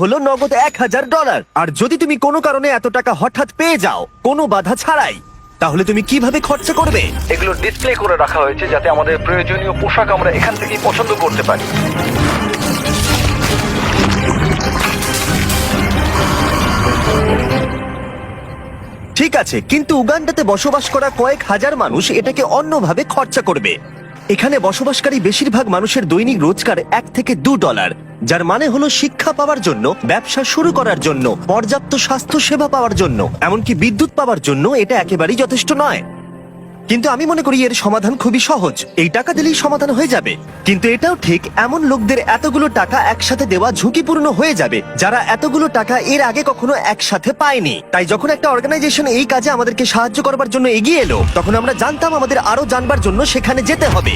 হলো নগদ $1000। আর যদি তুমি কোনো কারণে এত টাকা হঠাৎ পেয়ে যাও কোনো বাধা ছাড়াই, তাহলে তুমি কিভাবে খরচা করবে? এগুলো ডিসপ্লে করে রাখা হয়েছে যাতে আমাদের প্রয়োজনীয় পোশাক আমরা এখান থেকেই পছন্দ করতে পারি। ঠিক আছে, কিন্তু উগান্ডাতে বসবাস করা কয়েক হাজার মানুষ এটাকে অন্যভাবে খরচা করবে। এখানে বসবাসকারী বেশিরভাগ মানুষের দৈনিক রোজগার $1 থেকে $2, যার মানে হলো শিক্ষা পাওয়ার জন্য, ব্যবসা শুরু করার জন্য, পর্যাপ্ত স্বাস্থ্য সেবা পাওয়ার জন্য, এমনকি বিদ্যুৎ পাওয়ার জন্য এটা একেবারেই যথেষ্ট নয়। কিন্তু আমি মনে করি এর সমাধান খুবই সহজ, এই টাকা দিলেই সমাধান হয়ে যাবে। কিন্তু এটাও ঠিক, এমন লোকদের এতগুলো টাকা একসাথে দেওয়া ঝুঁকিপূর্ণ হয়ে যাবে যারা এতগুলো টাকা এর আগে কখনো একসাথে পায়নি। তাই যখন একটা অর্গানাইজেশন এই কাজে আমাদেরকে সাহায্য করবার জন্য এগিয়ে এলো, তখন আমরা জানতাম আমাদের আরো জানবার জন্য সেখানে যেতে হবে।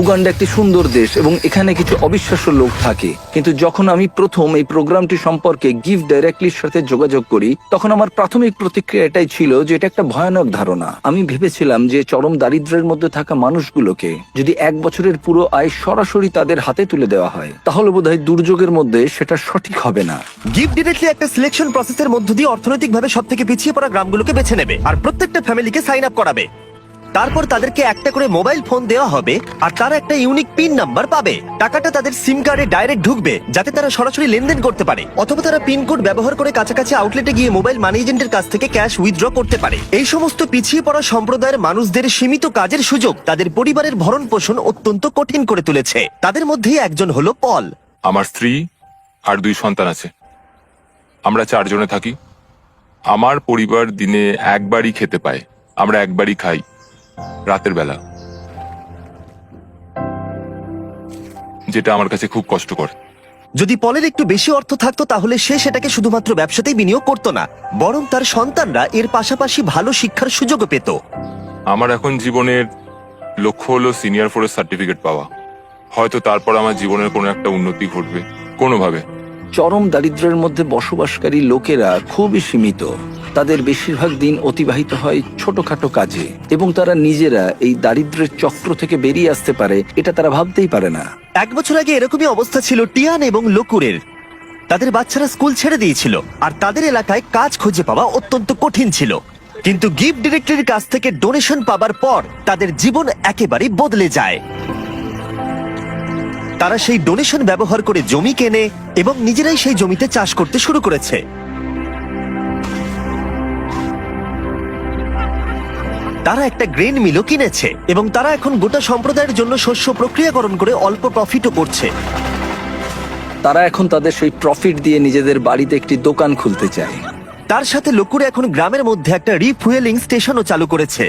উগান্ডা একটি সুন্দর দেশ এবং এখানে কিছু অবিশ্বাস্য লোক থাকে, কিন্তু যখন আমি প্রথম এই প্রোগ্রামটি সম্পর্কে গিভ ডাইরেক্টলির সাথে যোগাযোগ করি, তখন আমার প্রাথমিক প্রতিক্রিয়া এটাই ছিল যে এটা একটা ভয়ানক ধারণা। আমি ভেবেছিলাম যে চরম দারিদ্র্যের মধ্যে থাকা মানুষগুলোকে যদি 1 বছরের পুরো আয় সরাসরি তাদের হাতে তুলে দেওয়া হয়, তাহলে বোধহয় দুর্যোগের মধ্যে সেটা সঠিক হবে না। গিভ ডিরেক্টলি একটা সিলেকশন প্রসেসের মধ্য দিয়ে অর্থনৈতিকভাবে সবথেকে পিছিয়ে পড়া গ্রামগুলোকে বেছে নেবে আর প্রত্যেকটা ফ্যামিলিকে সাইন আপ করাবে। তারপর তাদেরকে একটা করে মোবাইল ফোন দেওয়া হবে আর তারা একটা ইউনিক পিন নাম্বার পাবে। টাকাটা তাদের সিম কার্ডে ডাইরেক্ট ঢুকবে যাতে তারা সরাসরি লেনদেন করতে পারে, অথবা তারা পিন কোড ব্যবহার করে কাছাকাছি আউটলেটে গিয়ে মোবাইল মানি এজেন্টের কাছ থেকে ক্যাশ উইথড্র করতে পারে। এই সমস্ত পিছিয়ে পড়া সম্প্রদায়ের মানুষদের সীমিত কাজের সুযোগ তাদের পরিবারের ভরণ পোষণ অত্যন্ত কঠিন করে তুলেছে। তাদের মধ্যেই একজন হলো পল। আমার স্ত্রী আর 2 সন্তান আছে। আমরা 4 জনে থাকি। আমার পরিবার দিনে একবারই খেতে পায়, আমরা একবারই খাই, রাতের বেলা, যেটা আমার কাছে খুব কষ্টকর। যদি পলের একটু বেশি অর্থ থাকতো তাহলে সে সেটাকে শুধুমাত্র ব্যবসাতেই বিনিয়োগ করতো না, বরং তার সন্তানরা এর পাশাপাশি ভালো শিক্ষার সুযোগও পেত। আমার এখন জীবনের লক্ষ্য হলো সিনিয়র ফোরেস্ট সার্টিফিকেট পাওয়া। হয়তো তারপর আমার জীবনের কোনো একটা উন্নতি ঘটবে কোনোভাবে। চরম দারিদ্র্যের মধ্যে বসবাসকারী লোকেরা খুবই সীমিত। তাদের বেশিরভাগ দিন অতিবাহিত হয় ছোটখাটো কাজে এবং তারা নিজেরা এই দারিদ্র্যের চক্র থেকে বেরিয়ে আসতে পারে এটা তারা ভাবতেই পারে না। 1 বছর আগে এরকমই অবস্থা ছিল টিয়ান এবং লকুরের। তাদের বাচ্চারা স্কুল ছেড়ে দিয়েছিল আর তাদের এলাকায় কাজ খুঁজে পাওয়া অত্যন্ত কঠিন ছিল। কিন্তু গিভ ডিরেক্টরির কাছ থেকে ডোনেশন পাবার পর তাদের জীবন একেবারেই বদলে যায়। তারা সেই ডোনেশন ব্যবহার করে জমি কেনে এবং নিজেরাই সেই জমিতে চাষ করতে শুরু করেছে। তারা একটা গ্রেন মিলও কিনেছে এবং তারা এখন গোটা সম্প্রদায়ের জন্য শস্য প্রক্রিয়াকরণ করে অল্প প্রফিটও করছে। তারা এখন তাদের সেই প্রফিট দিয়ে নিজেদের বাড়িতে একটি দোকান খুলতে চায়। তার সাথে লোকুরে এখন গ্রামের মধ্যে একটা রিফুয়েলিং স্টেশনও চালু করেছে।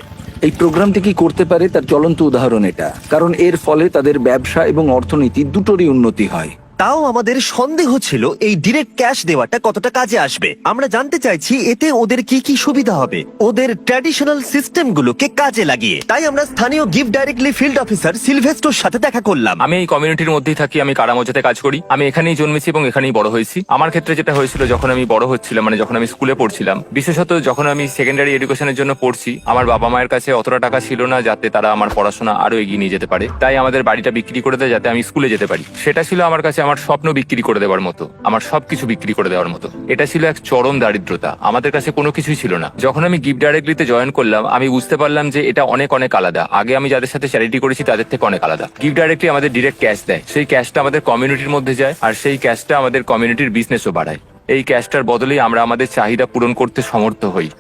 এই প্রোগ্রামটি কি করতে পারে তার জ্বলন্ত উদাহরণ এটা, কারণ এর ফলে তাদের ব্যবসা এবং অর্থনীতি দুটোরই উন্নতি হয়। তাও আমাদের সন্দেহ ছিল এই ডিরেক্ট ক্যাশ দেওয়াটা কতটা কাজে আসবে। আমরা জানতে চাইছি এতে ওদের কি কি সুবিধা হবে ওদের ট্র্যাডিশনাল সিস্টেমগুলোকে কাজে লাগিয়ে। তাই আমরা স্থানীয় গিভ ডাইরেক্টলি ফিল্ড অফিসার সিলভেস্টোর সাথে দেখা করলাম। আমি এই কমিউনিটির মধ্যেই থাকি, আমি কারামোজাতে কাজ করি। আমি এখানেই জন্মেছি এবং এখানেই বড় হয়েছি। আমার ক্ষেত্রে যেটা হয়েছিল, যখন আমি বড় হচ্ছিলাম, মানে যখন আমি স্কুলে পড়ছিলাম, বিশেষত যখন আমি সেকেন্ডারি এডুকেশনের জন্য পড়ছি, আমার বাবা মায়ের কাছে অতটা টাকা ছিল না যাতে তারা আমার পড়াশোনা আরো এগিয়ে নিয়ে যেতে পারে। তাই আমাদের বাড়িটা বিক্রি করে দেয় যাতে আমি স্কুলে যেতে পারি। সেটা ছিল আমার কাছে আমার স্বপ্ন বিক্রি করে দেওয়ার মতো, আমার সবকিছু বিক্রি করে দেওয়ার মতো। এটা ছিল এক চরম দারিদ্রতা, আমাদের কাছে কোনো কিছুই ছিল না। যখন আমি গিভ ডাইরেক্টলিতে জয়েন করলাম, আমি বুঝতে পারলাম যে এটা অনেক অনেক আলাদা। আগে আমি যাদের সাথে চ্যারিটি করেছি তাদের থেকে অনেক আলাদা। গিভ ডাইরেক্টলি আমাদের ডিরেক্ট ক্যাশ দেয়, সেই ক্যাশটা আমাদের কমিউনিটির মধ্যে যায় আর সেই ক্যাশটা আমাদের কমিউনিটির বিজনেসও বাড়ায়। এই ক্যাশটার বদলেই আমরা আমাদের চাহিদা পূরণ করতে সমর্থ হই।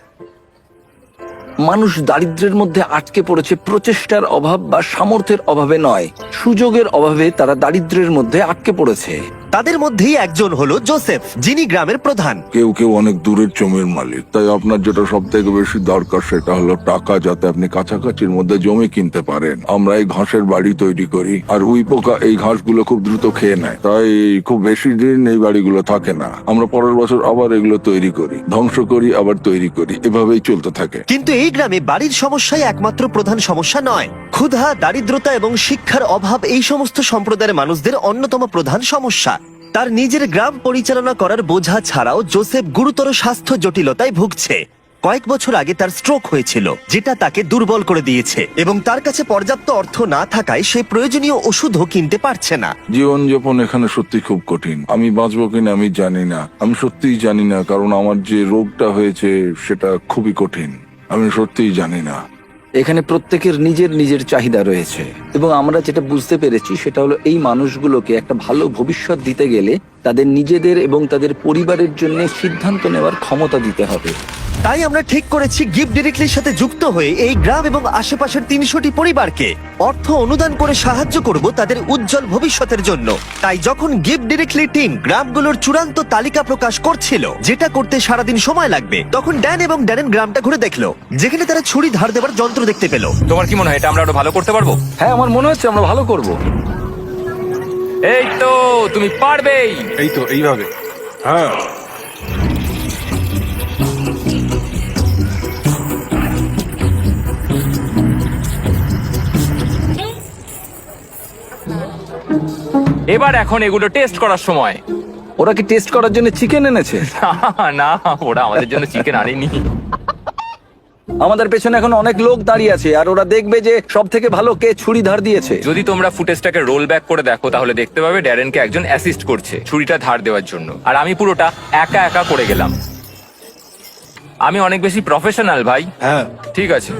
মানুষ দারিদ্র্যের মধ্যে আটকে পড়েছে প্রচেষ্টার অভাব বা সামর্থ্যের অভাবে নয়, সুযোগের অভাবে তারা দারিদ্র্যের মধ্যে আটকে পড়েছে। তাদের মধ্যেই একজন হলো জোসেফ, যিনি গ্রামের প্রধান। কেউ কেউ অনেক দূরের জমির মালিক, তাই আপনার যেটা সব থেকে বেশি দরকার সেটা হলো টাকা, যাতে আপনি কাছাকাছির মধ্যে জমি কিনতে পারেন। আমরা এই ঘাসের বাড়ি তৈরি করি আর উইপোকা এই ঘাসগুলো খুব দ্রুত খেয়ে নেয়, তাই খুব বেশি দিন এই বাড়িগুলো থাকে না। আমরা পরের বছর আবার এগুলো তৈরি করি, ধ্বংস করি, আবার তৈরি করি, এভাবেই চলতে থাকে। কিন্তু এই গ্রামে বাড়ির সমস্যাই একমাত্র প্রধান সমস্যা নয়। ক্ষুধা, দারিদ্রতা এবং শিক্ষার অভাব এই সমস্ত সম্প্রদায়ের মানুষদের অন্যতম প্রধান সমস্যা। তার নিজের গ্রাম পরিচালনা করার বোঝা ছাড়াও জোসেফ গুরুতর স্বাস্থ্য জটিলতায় ভুগছে। কয়েক বছর আগে তার স্ট্রোক হয়েছিল, যেটা তাকে দুর্বল করে দিয়েছে এবং তার কাছে পর্যাপ্ত অর্থ না থাকায় সে প্রয়োজনীয় ওষুধও কিনতে পারছে না। জীবনযাপন এখানে সত্যি খুব কঠিন। আমি বাঁচবো কিনা আমি জানি না, আমি সত্যিই জানি না, কারণ আমার যে রোগটা হয়েছে সেটা খুবই কঠিন। আমি সত্যিই জানি না। এখানে প্রত্যেকের নিজের নিজের চাহিদা রয়েছে এবং আমরা যেটা বুঝতে পেরেছি সেটা হলো এই মানুষগুলোকে একটা ভালো ভবিষ্যৎ দিতে গেলে তাদের নিজেদের এবং তাদের পরিবারের জন্য সিদ্ধান্ত নেওয়ার ক্ষমতা দিতে হবে। তাই আমরা ঠিক করেছি গিফট ডিরেক্টলির সাথে যুক্ত হয়ে এই গ্রাম এবং আশেপাশের 300টি পরিবারকে অর্থ অনুদান করে সাহায্য করব তাদের উজ্জ্বল ভবিষ্যতের জন্য। তাই যখন গিফট ডিরেক্টলি টিম গ্রামগুলোর চূড়ান্ত তালিকা প্রকাশ করছিল, যেটা করতে সারাদিন সময় লাগবে, তখন ড্যান এবং ড্যারেন গ্রামটা ঘুরে দেখলো, যেখানে তারা ছুরি ধার দেবার যন্ত্র দেখতে পেল। তোমার কি মনে হয় এটা আমরা আরো ভালো করতে পারবো? হ্যাঁ, আমার মনে হচ্ছে আমরা ভালো করব। এই তো, তুমি পারবেই। এই তো এইভাবে। হ্যাঁ, এবার এখন এগুলো টেস্ট করার সময়। ওরা কি টেস্ট করার জন্য চিকেন এনেছে? না, ওরা আমাদের জন্য চিকেন আনেনি। আমাদের পেছনে এখন অনেক লোক দাঁড়িয়ে আছে আর ওরা দেখবে যে সব থেকে ভালো কে ছুরি ধার দিয়েছে। যদি তোমরা ফুটেজটাকে রোল ব্যাক করে দেখো তাহলে দেখতে পাবে ড্যারেনকে একজন অ্যাসিস্ট করছে ছুরিটা ধার দেওয়ার জন্য, আর আমি পুরোটা একা একা করে গেলাম। আমি অনেক বেশি প্রফেশনাল ভাই। হ্যাঁ। ঠিক আছে।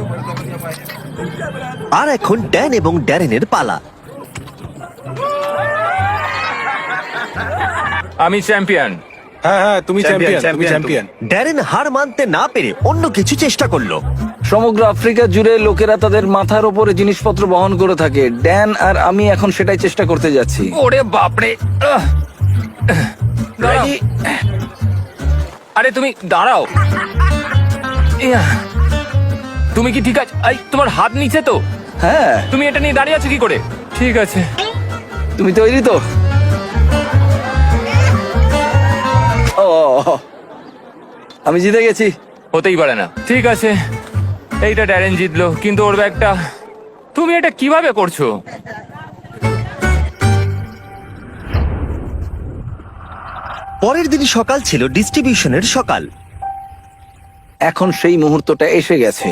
আর এখন ড্যান এবং ড্যারেনের পালা। আমি চ্যাম্পিয়ন। হ্যাঁ হ্যাঁ, তুমি চ্যাম্পিয়ন, তুমি চ্যাম্পিয়ন। ড্যারেন হার মানতে না পেরে অন্য কিছু চেষ্টা করলো। সমগ্র আফ্রিকা জুড়ে লোকেরা তাদের মাথার ওপরে জিনিসপত্র বহন করে থাকে। ড্যান আর আমি এখন সেটাই চেষ্টা করতে যাচ্ছি। ওরে বাপরে। Ready? আরে তুমি দাঁড়াও। ইয়া, তুমি কি ঠিক আছে? তোমার হাত নিচে তো? হ্যাঁ, তুমি এটা নিয়ে দাঁড়িয়ে আছো কি করে? ঠিক আছে। তুমি তৈরি তো? ও, আমি জিতে গেছি। হতেই পারে না। ঠিক আছে, এইটা ড্যারেন জিতলো, কিন্তু ওর ব্যাগটা। তুমি এটা কিভাবে করছো? পরের দিন সকাল ছিল ডিস্ট্রিবিউশনের সকাল। এখন সেই মুহূর্তটা এসে গেছে।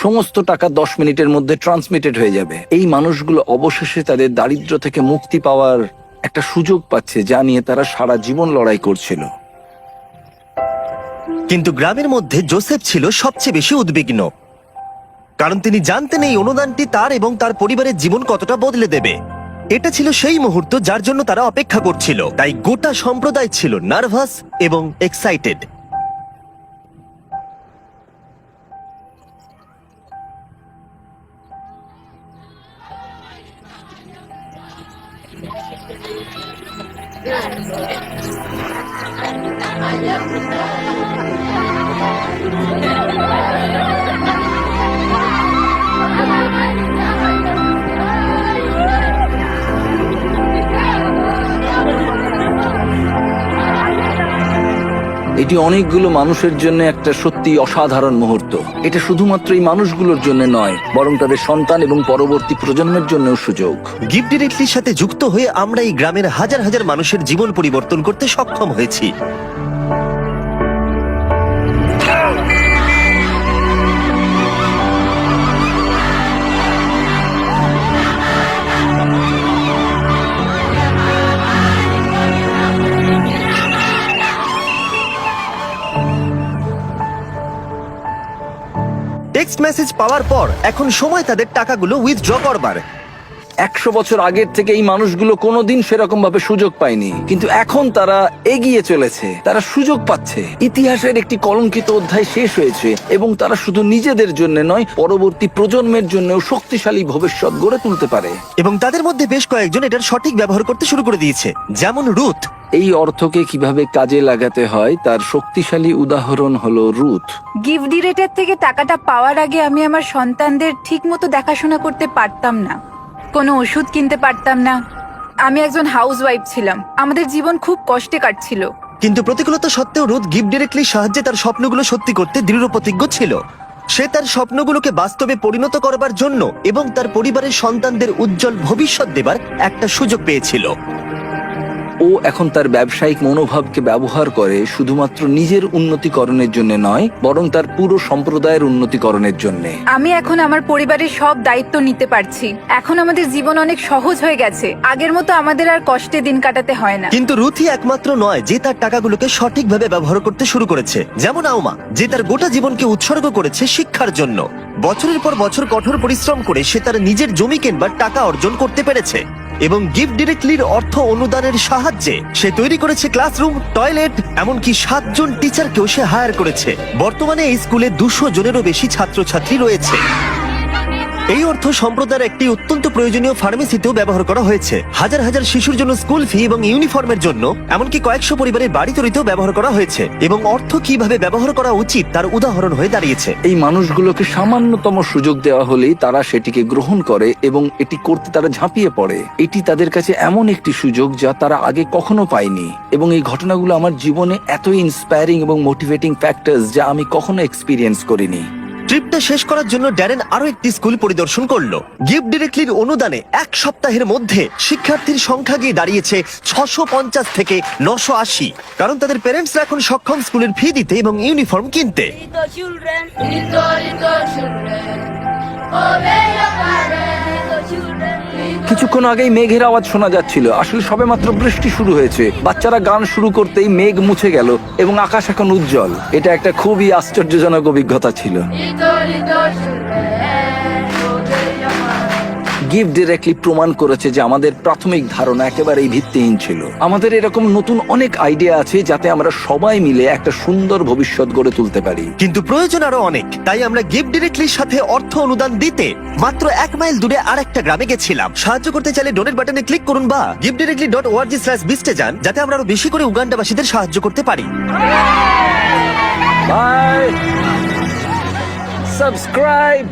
সমস্ত টাকা 10 মিনিটের মধ্যে ট্রান্সমিটেড হয়ে যাবে। এই মানুষগুলো অবশেষে তাদের দারিদ্র্য থেকে মুক্তি পাওয়ার একটা সুযোগ পাচ্ছে, যা নিয়ে তারা সারা জীবন লড়াই করছিল। কিন্তু গ্রামের মধ্যে জোসেফ ছিল সবচেয়ে বেশি উদ্বিগ্ন, কারণ তিনি জানতেন এই অনুদানটি তার এবং তার পরিবারের জীবন কতটা বদলে দেবে। এটা ছিল সেই মুহূর্ত যার জন্য তারা অপেক্ষা করছিল। তাই গোটা সম্প্রদায় ছিল নার্ভাস এবং এক্সাইটেড। এটি অনেকগুলো মানুষের জন্য একটা সত্যি অসাধারণ মুহূর্ত। এটা শুধুমাত্র এই মানুষগুলোর জন্য নয়, বরং তাদের সন্তান এবং পরবর্তী প্রজন্মের জন্যও সুযোগ। গিফট ডিরেক্টলির সাথে যুক্ত হয়ে আমরা এই গ্রামের হাজার হাজার মানুষের জীবন পরিবর্তন করতে সক্ষম হয়েছি। টেক্সট মেসেজ পাওয়ার পর এখন সময় তাদের টাকাগুলো উইথড্র করবার। 100 বছর আগের থেকে এই মানুষগুলো কোনোদিন সেরকম ভাবে সুযোগ পায়নি, কিন্তু এখন তারা এগিয়ে চলেছে, তারা সুযোগ পাচ্ছে। ইতিহাসের একটি কলঙ্কিত অধ্যায় শেষ হয়েছে এবং তারা শুধু নিজেদের জন্য নয়, পরবর্তী প্রজন্মের জন্যও শক্তিশালী ভবিষ্যৎ গড়ে তুলতে পারে। এবং তাদের মধ্যে বেশ কয়েকজন এটার সঠিক ব্যবহার করতে শুরু করে দিয়েছে, যেমন রুথ। এই অর্থকে কিভাবে কাজে লাগাতে হয় তার শক্তিশালী উদাহরণ হলো রুথ। গিফট ডিরেক্টর থেকে টাকাটা পাওয়ার আগে আমি আমার সন্তানদের ঠিকমতো দেখাশোনা করতে পারতাম না, কোনো ওষুধ কিনতে পারতাম না। আমি একজন হাউসওয়াইফ ছিলাম, আমাদের জীবন খুব কষ্টে কাটছিল। কিন্তু প্রতিকূলতা সত্ত্বেও রুথ গিফট ডিরেক্টলির সাহায্যে তার স্বপ্নগুলো সত্যি করতে দৃঢ় প্রতিজ্ঞ ছিল। সে তার স্বপ্নগুলোকে বাস্তবে পরিণত করবার জন্য এবং তার পরিবারের সন্তানদের উজ্জ্বল ভবিষ্যৎ দেবার একটা সুযোগ পেয়েছিল। ও এখন তার ব্যবসায়িক মনোভাবকে ব্যবহার করে শুধুমাত্র নিজের উন্নতিকরণের জন্য নয়, বরং তার পুরো সম্প্রদায়ের উন্নতিকরণের জন্য। আমি এখন আমার পরিবারের সব দায়িত্ব নিতে পারছি। এখন আমাদের জীবন অনেক সহজ হয়ে গেছে। আগের মতো আমাদের আর কষ্টে দিন কাটাতে হয় না। কিন্তু রুথি একমাত্র নয় যে তার টাকাগুলোকে সঠিকভাবে ব্যবহার করতে শুরু করেছে, যেমন আউমা যে তার গোটা জীবনকে উৎসর্গ করেছে শিক্ষার জন্য। বছরের পর বছর কঠোর পরিশ্রম করে সে তার নিজের জমি কেনবার টাকা অর্জন করতে পেরেছে এবং গিফট ডিরেক্টলির অর্থ অনুদানের সাহায্যে সে তৈরি করেছে ক্লাসরুম, টয়লেট, এমনকি 7 জন টিচারকেও সে হায়ার করেছে। বর্তমানে এই স্কুলে 200 জনেরও বেশি ছাত্রছাত্রী রয়েছে। এই অর্থ সম্প্রদায়ের একটি অত্যন্ত প্রয়োজনীয় ফার্মেসিতেও ব্যবহার করা হয়েছে। হাজার হাজার শিশুর জন্য স্কুল ফি এবং ইউনিফর্মের জন্য, এমনকি কয়েকশো পরিবারের বাড়ি তৈরিতেও ব্যবহার করা হয়েছে। এবং অর্থ কিভাবে ব্যবহার করা উচিত তার উদাহরণ হয়ে দাঁড়িয়েছে। এই মানুষগুলোকে সামান্যতম সুযোগ দেওয়া হলেই তারা সেটিকে গ্রহণ করে এবং এটি করতে তারা ঝাঁপিয়ে পড়ে। এটি তাদের কাছে এমন একটি সুযোগ যা তারা আগে কখনো পায়নি। এবং এই ঘটনাগুলো আমার জীবনে এতই ইন্সপায়ারিং এবং মোটিভেটিং ফ্যাক্টরস যা আমি কখনো এক্সপিরিয়েন্স করিনি। ট্রিপটা শেষ করার জন্য ড্যারেন আরো একটি স্কুল পরিদর্শন করলো। গিফট ডিরেক্টলির অনুদানে 1 সপ্তাহের মধ্যে শিক্ষার্থীর সংখ্যা গিয়ে দাঁড়িয়েছে 650 থেকে 980, কারণ তাদের প্যারেন্টসরা এখন সক্ষম স্কুলের ফি দিতে এবং ইউনিফর্ম কিনতে। Little children, little children, obey your parents, little children, little কিছুক্ষণ আগেই মেঘের আওয়াজ শোনা যাচ্ছিল। আসলে সবেমাত্র বৃষ্টি শুরু হয়েছে। বাচ্চারা গান শুরু করতেই মেঘ মুছে গেল এবং আকাশ এখন উজ্জ্বল। এটা একটা খুবই আশ্চর্যজনক অভিজ্ঞতা ছিল। children, obey your parents. Gift directly প্রমাণ করেছে যে আমাদের প্রাথমিক ধারণা একেবারেই ভিত্তিহীন ছিল। আমাদের এরকম নতুন অনেক আইডিয়া আছে যাতে আমরা সবাই মিলে একটা সুন্দর ভবিষ্যৎ গড়ে তুলতে পারি। কিন্তু প্রয়োজন আরো অনেক। তাই আমরা গিফট ডিরেক্টলির সাথে অর্থ অনুদান দিতে মাত্র 1 মাইল দূরে আরেকটা গ্রামে গেছিলাম। সাহায্য করতে চাইলে ডোনেট বাটনে ক্লিক করুন বা giftdirectly.org/beast এ যান, যাতে আমরা আরো বেশি করে উগান্ডাবাসীদের সাহায্য করতে পারি। বাই। সাবস্ক্রাইব।